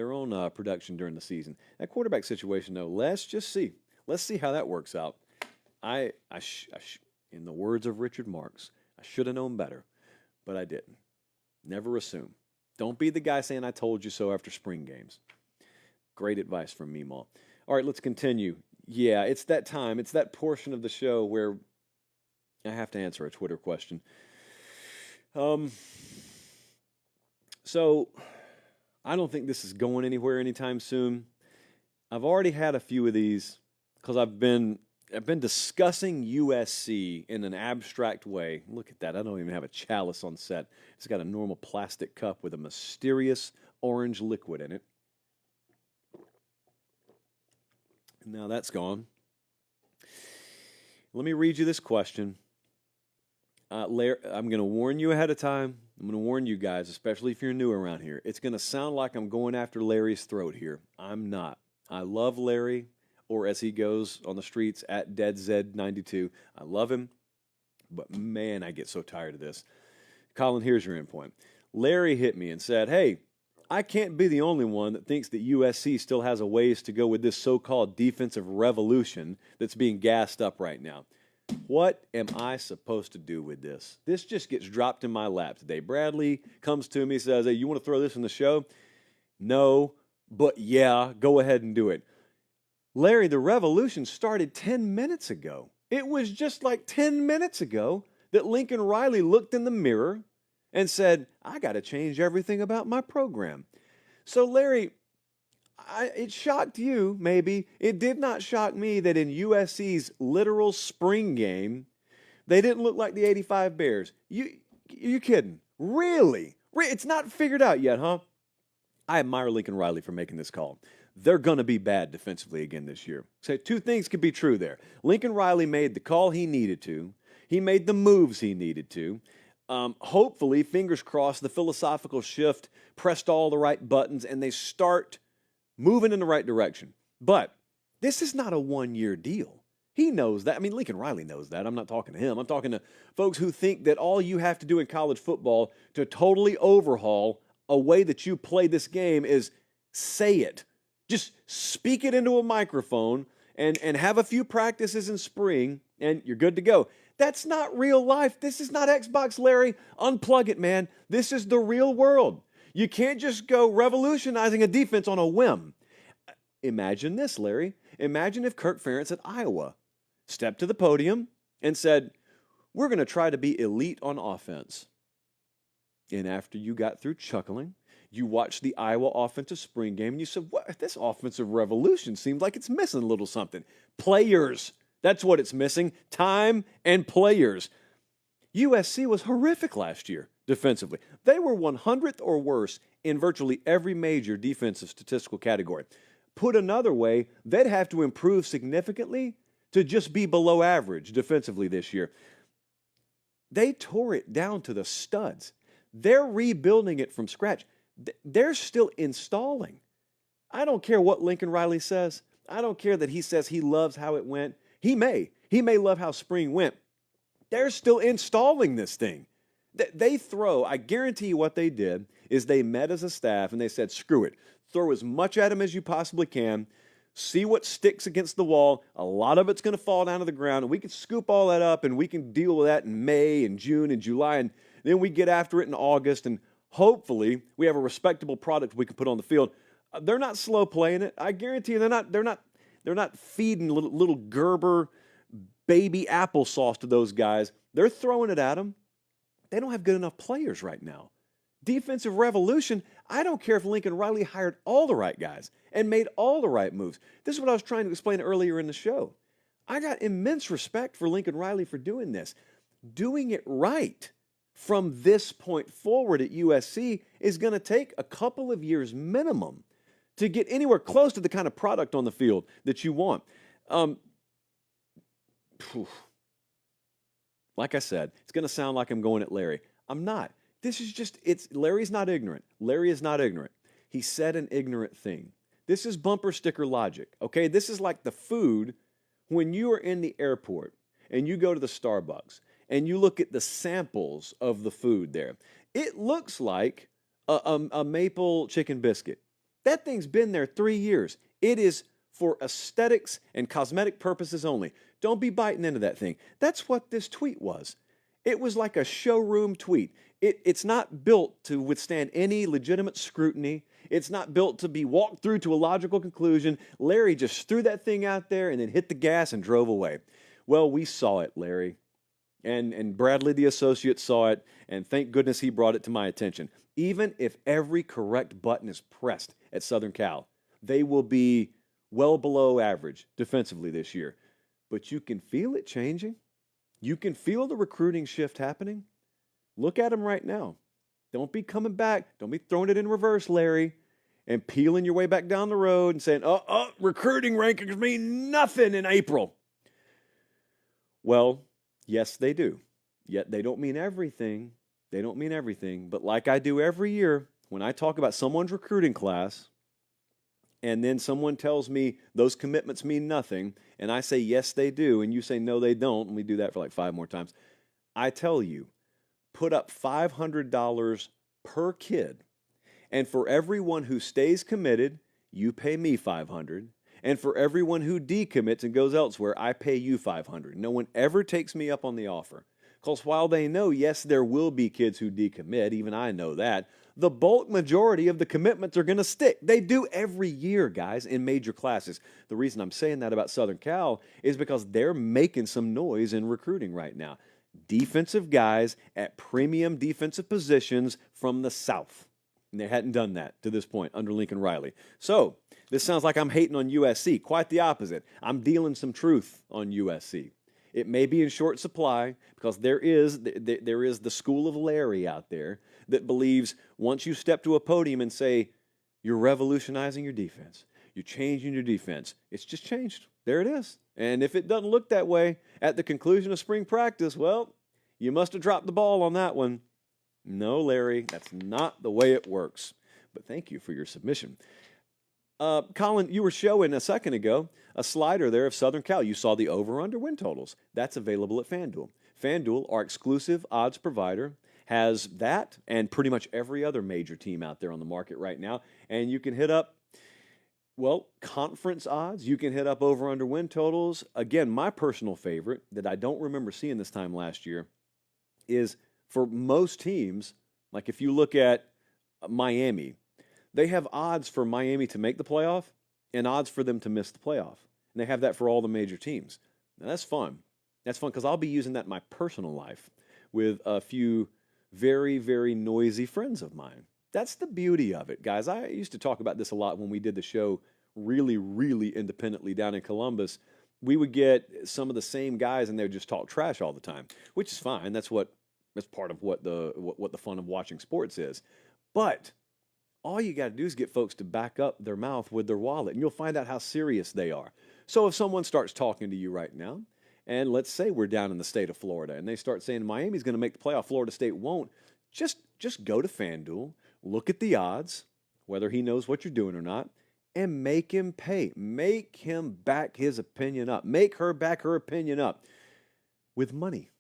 production during the season. That quarterback situation, though, let's just see. Let's see how that works out. In the words of Richard Marx, I should have known better, but I didn't. Never assume. Don't be the guy saying I told you so after spring games. Great advice from Meemaw. All right, let's continue. Yeah, it's that time. It's that portion of the show where I have to answer a Twitter question. So I don't think this is going anywhere anytime soon. I've already had a few of these because I've been discussing USC in an abstract way. Look at that. I don't even have a chalice on set. It's got a normal plastic cup with a mysterious orange liquid in it. Now that's gone. Let me read you this question. Larry, I'm going to warn you ahead of time. I'm going to warn you guys, especially if you're new around here. It's going to sound like I'm going after Larry's throat here. I'm not. I love Larry, or as he goes on the streets, at DeadZ92. I love him, but man, I get so tired of this. Colin, here's your endpoint. Larry hit me and said, hey, I can't be the only one that thinks that USC still has a ways to go with this so-called defensive revolution that's being gassed up right now. What am I supposed to do with this? This just gets dropped in my lap today. Bradley comes to me and says, hey, you want to throw this in the show? No, but yeah, go ahead and do it. Larry, the revolution started 10 minutes ago. It was just like 10 minutes ago that Lincoln Riley looked in the mirror and said, I got to change everything about my program. So, Larry, it shocked you, maybe. It did not shock me that in USC's literal spring game, they didn't look like the 85 Bears. You kidding? Really? It's not figured out yet, huh? I admire Lincoln Riley for making this call. They're going to be bad defensively again this year. So two things could be true there. Lincoln Riley made the call he needed to. He made the moves he needed to. Hopefully, fingers crossed, the philosophical shift pressed all the right buttons and they start moving in the right direction. But this is not a one-year deal. He knows that. I mean, Lincoln Riley knows that. I'm not talking to him. I'm talking to folks who think that all you have to do in college football to totally overhaul a way that you play this game is say it. Just speak it into a microphone and have a few practices in spring, and you're good to go. That's not real life. This is not Xbox, Larry. Unplug it, man. This is the real world. You can't just go revolutionizing a defense on a whim. Imagine this, Larry. Imagine if Kirk Ferentz at Iowa stepped to the podium and said, we're going to try to be elite on offense. And after you got through chuckling, you watched the Iowa offensive spring game and you said, what? This offensive revolution seems like it's missing a little something. Players. That's what it's missing. Time and players. USC was horrific last year defensively. They were 100th or worse in virtually every major defensive statistical category. Put another way, they'd have to improve significantly to just be below average defensively this year. They tore it down to the studs. They're rebuilding it from scratch. They're still installing. I don't care what Lincoln Riley says. I don't care that he says he loves how it went. He may love how spring went. They're still installing this thing. They throw, I guarantee you what they did is they met as a staff and they said, screw it. Throw as much at him as you possibly can. See what sticks against the wall. A lot of it's going to fall down to the ground, and we can scoop all that up, and we can deal with that in May and June and July, and then we get after it in August, and hopefully we have a respectable product we can put on the field. They're not slow playing it. I guarantee you they're not feeding little Gerber baby applesauce to those guys. They're throwing it at them. They don't have good enough players right now. Defensive revolution, I don't care if Lincoln Riley hired all the right guys and made all the right moves. This is what I was trying to explain earlier in the show. I got immense respect for Lincoln Riley for doing this. Doing it right from this point forward at USC is going to take a couple of years minimum to get anywhere close to the kind of product on the field that you want. Like I said, it's going to sound like I'm going at Larry. I'm not. This is just, Larry's not ignorant. Larry is not ignorant. He said an ignorant thing. This is bumper sticker logic, okay? This is like the food when you are in the airport and you go to the Starbucks and you look at the samples of the food there. It looks like a maple chicken biscuit. That thing's been there 3 years. It is for aesthetics and cosmetic purposes only. Don't be biting into that thing. That's what this tweet was. It was like a showroom tweet. It's not built to withstand any legitimate scrutiny. It's not built to be walked through to a logical conclusion. Larry just threw that thing out there and then hit the gas and drove away. Well, we saw it, Larry. And Bradley, the associate, saw it, and thank goodness he brought it to my attention. Even if every correct button is pressed at Southern Cal, they will be well below average defensively this year. But you can feel it changing. You can feel the recruiting shift happening. Look at them right now. Don't be coming back. Don't be throwing it in reverse, Larry, and peeling your way back down the road and saying, recruiting rankings mean nothing in April. Well, yes, they do. Yet they don't mean everything. They don't mean everything. But like I do every year, when I talk about someone's recruiting class, and then someone tells me those commitments mean nothing, and I say, yes, they do, and you say, no, they don't, and we do that for like 5 more times, I tell you, put up $500 per kid, and for everyone who stays committed, you pay me $500, and for everyone who decommits and goes elsewhere, I pay you $500. No one ever takes me up on the offer. Because while they know, yes, there will be kids who decommit, even I know that, the bulk majority of the commitments are going to stick. They do every year, guys, in major classes. The reason I'm saying that about Southern Cal is because they're making some noise in recruiting right now. Defensive guys at premium defensive positions from the South. And they hadn't done that to this point under Lincoln Riley. So this sounds like I'm hating on USC. Quite the opposite. I'm dealing some truth on USC. It may be in short supply because there is the school of Larry out there that believes once you step to a podium and say, you're revolutionizing your defense, you're changing your defense, it's just changed. There it is. And if it doesn't look that way at the conclusion of spring practice, well, you must have dropped the ball on that one. No, Larry, that's not the way it works. But thank you for your submission. Colin, you were showing a second ago a slider there of Southern Cal. You saw the over-under win totals. That's available at FanDuel. FanDuel, our exclusive odds provider, has that and pretty much every other major team out there on the market right now. And you can hit up Well, conference odds, you can hit up over under win totals. Again, my personal favorite that I don't remember seeing this time last year is for most teams, like if you look at Miami, they have odds for Miami to make the playoff and odds for them to miss the playoff. And they have that for all the major teams. Now, that's fun. That's fun because I'll be using that in my personal life with a few very, very noisy friends of mine. That's the beauty of it, guys. I used to talk about this a lot when we did the show really, really independently down in Columbus. We would get some of the same guys and they would just talk trash all the time, which is fine. That's part of what the fun of watching sports is. But all you got to do is get folks to back up their mouth with their wallet, and you'll find out how serious they are. So if someone starts talking to you right now, and let's say we're down in the state of Florida, and they start saying Miami's going to make the playoff, Florida State won't, just go to FanDuel, look at the odds, whether he knows what you're doing or not, and make him pay. Make him back his opinion up. Make her back her opinion up with money.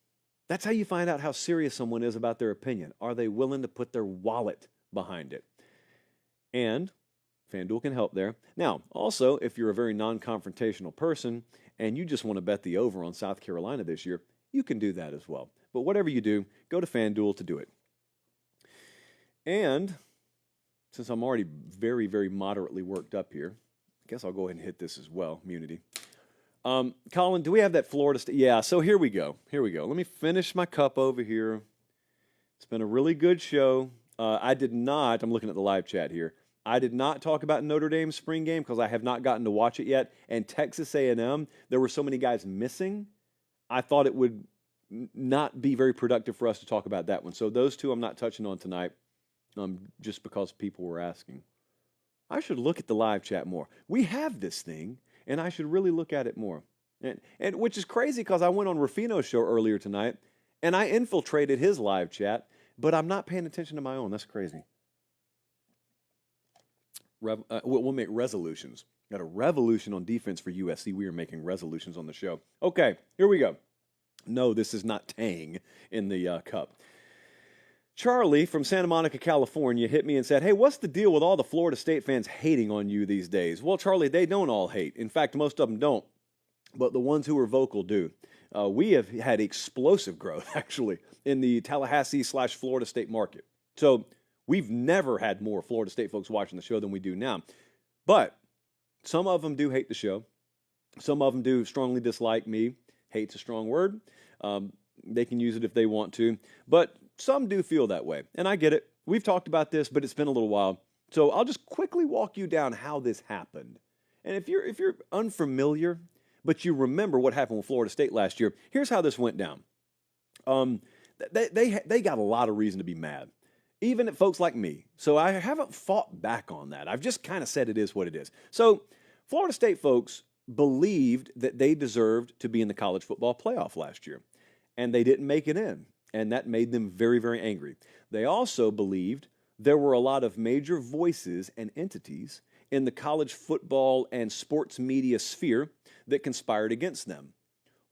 That's how you find out how serious someone is about their opinion. Are they willing to put their wallet behind it? And FanDuel can help there. Now, also, if you're a very non-confrontational person and you just want to bet the over on South Carolina this year, you can do that as well. But whatever you do, go to FanDuel to do it. And since I'm already very, very moderately worked up here, I guess I'll go ahead and hit this as well, Munity. Colin, do we have that Florida State? Yeah, so here we go. Let me finish my cup over here. It's been a really good show. I did not, I'm looking at the live chat here, I did not talk about Notre Dame's spring game because I have not gotten to watch it yet. And Texas A&M, there were so many guys missing, I thought it would not be very productive for us to talk about that one. So those two I'm not touching on tonight, just because people were asking. I should look at the live chat more. We have this thing, and I should really look at it more. And which is crazy because I went on Rufino's show earlier tonight, and I infiltrated his live chat, but I'm not paying attention to my own. That's crazy. We'll make resolutions. Got a revolution on defense for USC. We are making resolutions on the show. Okay, here we go. No, this is not Tang in the cup. Charlie from Santa Monica, California, hit me and said, hey, what's the deal with all the Florida State fans hating on you these days? Well, Charlie, they don't all hate. In fact, most of them don't. But the ones who are vocal do. We have had explosive growth, actually, in the Tallahassee/Florida State market. So we've never had more Florida State folks watching the show than we do now. But some of them do hate the show. Some of them do strongly dislike me. Hate's a strong word. They can use it if they want to. But some do feel that way. And I get it. We've talked about this, but it's been a little while. So I'll just quickly walk you down how this happened. And if you're unfamiliar, but you remember what happened with Florida State last year, here's how this went down. They got a lot of reason to be mad, even at folks like me. So I haven't fought back on that. I've just kind of said it is what it is. So Florida State folks believed that they deserved to be in the college football playoff last year, and they didn't make it in, and that made them very, very angry. They also believed there were a lot of major voices and entities in the college football and sports media sphere that conspired against them.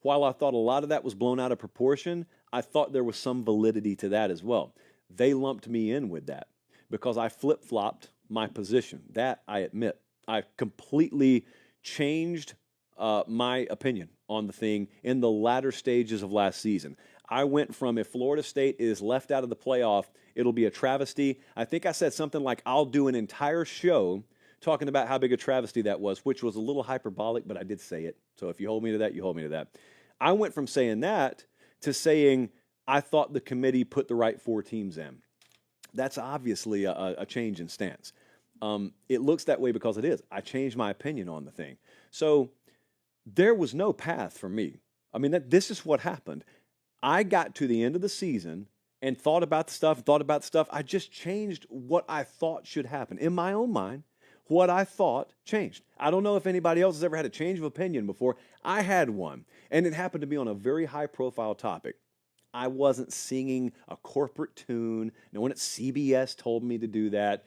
While I thought a lot of that was blown out of proportion, I thought there was some validity to that as well. They lumped me in with that because I flip-flopped my position. That I admit. I completely changed my opinion on the thing in the latter stages of last season. I went from, if Florida State is left out of the playoff, it'll be a travesty. I think I said something like, I'll do an entire show talking about how big a travesty that was, which was a little hyperbolic, but I did say it. So if you hold me to that, you hold me to that. I went from saying that to saying I thought the committee put the right 4 teams in. That's obviously a change in stance. It looks that way because it is. I changed my opinion on the thing. So there was no path for me. I mean, this is what happened. I got to the end of the season and thought about the stuff. I just changed what I thought should happen. In my own mind, what I thought changed. I don't know if anybody else has ever had a change of opinion before. I had one, and it happened to be on a very high-profile topic. I wasn't singing a corporate tune. No one at CBS told me to do that.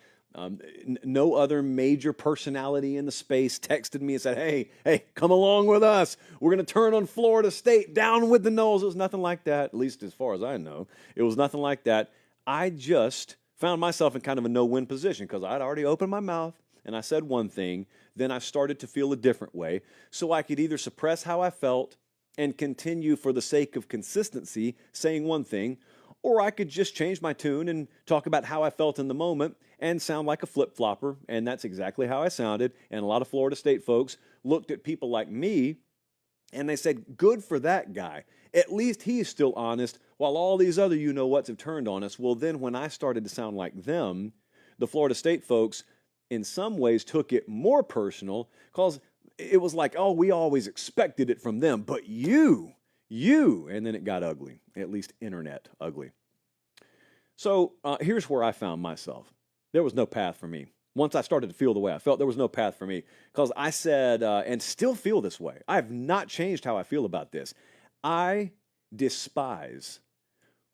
No other major personality in the space texted me and said, hey, come along with us. We're going to turn on Florida State, down with the Noles. It was nothing like that, at least as far as I know. It was nothing like that. I just found myself in kind of a no-win position because I'd already opened my mouth. and I said one thing, then I started to feel a different way. So I could either suppress how I felt and continue for the sake of consistency saying one thing, or I could just change my tune and talk about how I felt in the moment and sound like a flip-flopper, and that's exactly how I sounded. And a lot of Florida State folks looked at people like me and they said, good for that guy. At least he's still honest, while all these other you-know-whats have turned on us. Well, then when I started to sound like them, the Florida State folks in some ways took it more personal, because it was like, oh, we always expected it from them, but you, and then it got ugly, at least internet ugly. So here's where I found myself. There was no path for me. Once I started to feel the way I felt, there was no path for me, because I said, and still feel this way, I have not changed how I feel about this. I despise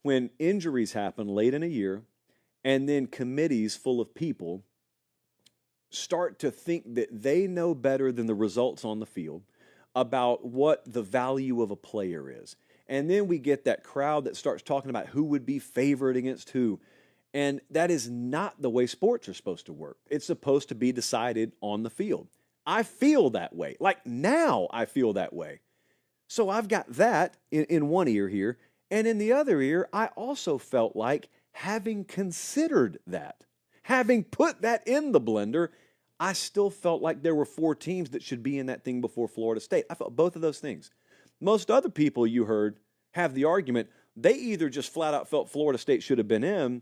when injuries happen late in a year and then committees full of people start to think that they know better than the results on the field about what the value of a player is. And then we get that crowd that starts talking about who would be favored against who. And that is not the way sports are supposed to work. It's supposed to be decided on the field. I feel that way. Like now I feel that way. So I've got that in one ear here. And in the other ear, I also felt like, having considered that, having put that in the blender, I still felt like there were 4 teams that should be in that thing before Florida State. I felt both of those things. Most other people you heard have the argument, they either just flat out felt Florida State should have been in,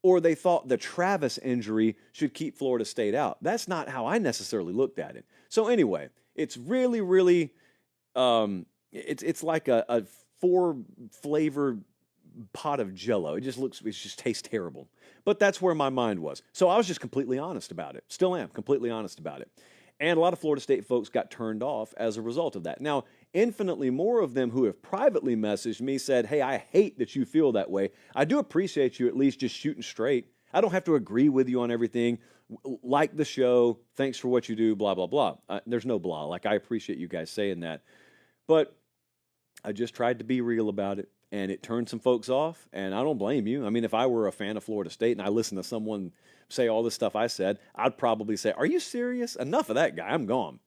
or they thought the Travis injury should keep Florida State out. That's not how I necessarily looked at it. So anyway, it's really, really, it's like a 4-flavor pot of Jell-O. It just tastes terrible. But that's where my mind was. So I was just completely honest about it. Still am completely honest about it. And a lot of Florida State folks got turned off as a result of that. Now, infinitely more of them who have privately messaged me said, hey, I hate that you feel that way. I do appreciate you at least just shooting straight. I don't have to agree with you on everything. Like the show. Thanks for what you do, blah, blah, blah. There's no blah. Like, I appreciate you guys saying that. But I just tried to be real about it, and it turned some folks off, and I don't blame you. I mean, if I were a fan of Florida State and I listened to someone say all this stuff I said, I'd probably say, are you serious? Enough of that guy. I'm gone.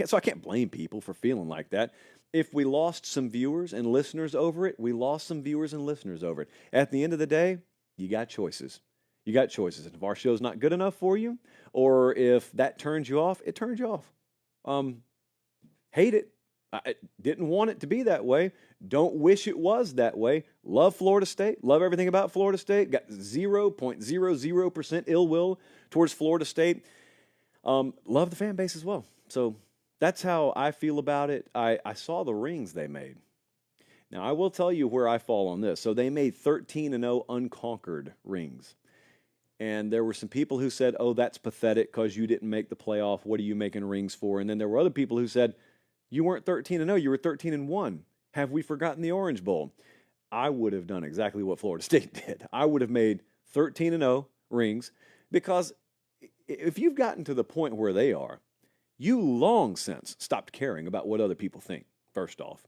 So I can't blame people for feeling like that. If we lost some viewers and listeners over it, we lost some viewers and listeners over it. At the end of the day, you got choices. You got choices. And if our show's not good enough for you, or if that turns you off, it turns you off. Hate it. I didn't want it to be that way. Don't wish it was that way. Love Florida State. Love everything about Florida State. Got 0.00% ill will towards Florida State. Love the fan base as well. So that's how I feel about it. I saw the rings they made. Now, I will tell you where I fall on this. So they made 13-0 unconquered rings. And there were some people who said, oh, that's pathetic because you didn't make the playoff. What are you making rings for? And then there were other people who said, you weren't 13-0, you were 13-1. Have we forgotten the Orange Bowl? I would have done exactly what Florida State did. I would have made 13-0 rings, because if you've gotten to the point where they are, you long since stopped caring about what other people think, first off.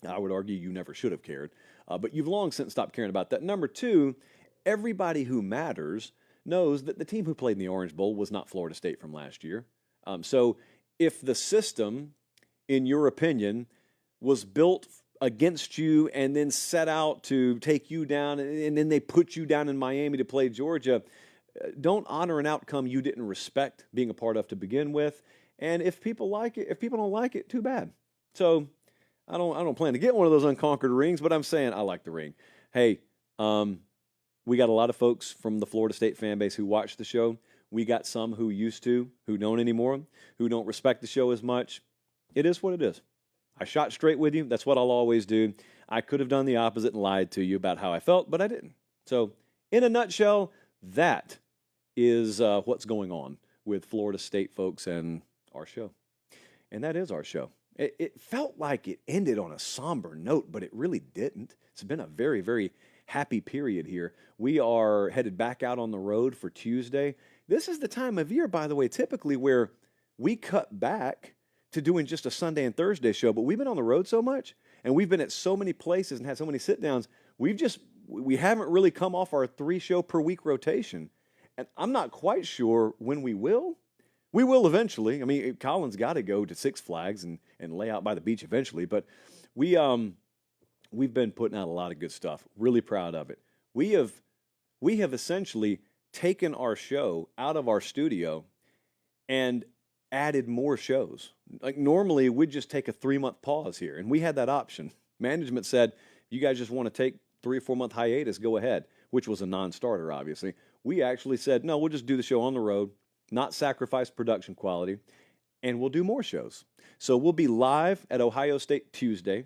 I would argue you never should have cared, but you've long since stopped caring about that. Number 2, everybody who matters knows that the team who played in the Orange Bowl was not Florida State from last year. So if the system, in your opinion, was built against you and then set out to take you down, and then they put you down in Miami to play Georgia, don't honor an outcome you didn't respect being a part of to begin with. And if people like it, if people don't like it, too bad. So I don't plan to get one of those unconquered rings, but I'm saying I like the ring. Hey, we got a lot of folks from the Florida State fan base who watch the show. We got some who used to, who don't anymore, who don't respect the show as much. It is what it is. I shot straight with you. That's what I'll always do. I could have done the opposite and lied to you about how I felt, but I didn't. So in a nutshell, that is what's going on with Florida State folks and our show. And that is our show. It felt like it ended on a somber note, but it really didn't. It's been a very, very happy period here. We are headed back out on the road for Tuesday. This is the time of year, by the way, typically where we cut back to doing just a Sunday and Thursday show, but we've been on the road so much, and we've been at so many places and had so many sit-downs, we haven't really come off our 3-show-per-week rotation. And I'm not quite sure when we will, We will eventually. I mean, Colin's got to go to Six Flags and lay out by the beach eventually. But we've been putting out a lot of good stuff. Really proud of it. We have essentially taken our show out of our studio and added more shows. Like normally we'd just take a 3-month pause here, and we had that option. Management said, you guys just want to take 3 or 4 month hiatus, go ahead, which was a non-starter, obviously. We actually said, no, we'll just do the show on the road, not sacrifice production quality, and we'll do more shows. So we'll be live at Ohio State Tuesday.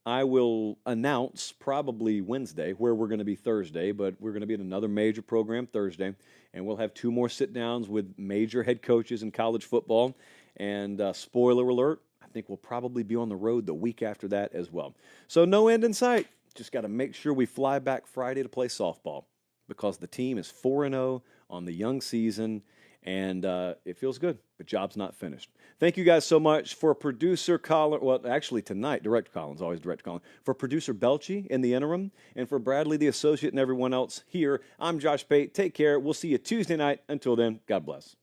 I will announce probably Wednesday where we're going to be Thursday, but we're going to be at another major program Thursday, and we'll have 2 more sit-downs with major head coaches in college football. And spoiler alert, I think we'll probably be on the road the week after that as well. So no end in sight. Just got to make sure we fly back Friday to play softball because the team is 4-0 on the young season, and it feels good, but job's not finished. Thank you guys so much for producer Colin. Well, actually tonight, Director Colin's always Director Colin. For producer Belchie in the interim, and for Bradley, the associate, and everyone else here, I'm Josh Pate. Take care. We'll see you Tuesday night. Until then, God bless.